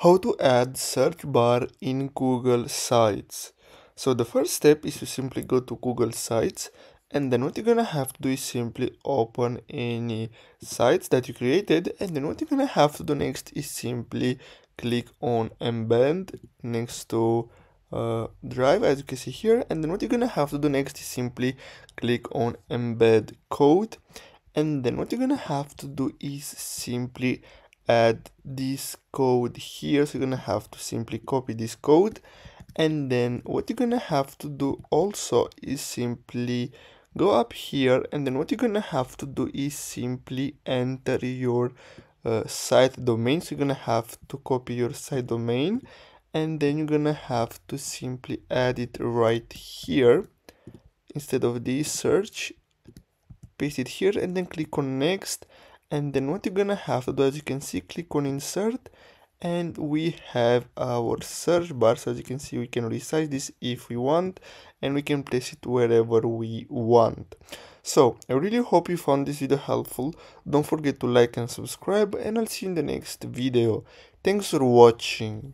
How to add search bar in Google Sites. So the first step is to simply go to Google Sites, and then what you're gonna have to do is simply open any sites that you created, and then what you're gonna have to do next is simply click on embed next to drive, as you can see here, and then what you're gonna have to do next is simply click on embed code, and then what you're gonna have to do is simply add this code here. So you're gonna have to simply copy this code, and then what you're gonna have to do also is simply go up here, and then what you're gonna have to do is simply enter your site domain. So you're gonna have to copy your site domain, and then you're gonna have to simply add it right here instead of this search. Paste it here and then click on next, and then what you're gonna have to do, as you can see, click on insert, and we have our search bar. So as you can see, we can resize this if we want, and we can place it wherever we want. So I really hope you found this video helpful. Don't forget to like and subscribe, and I'll see you in the next video. Thanks for watching.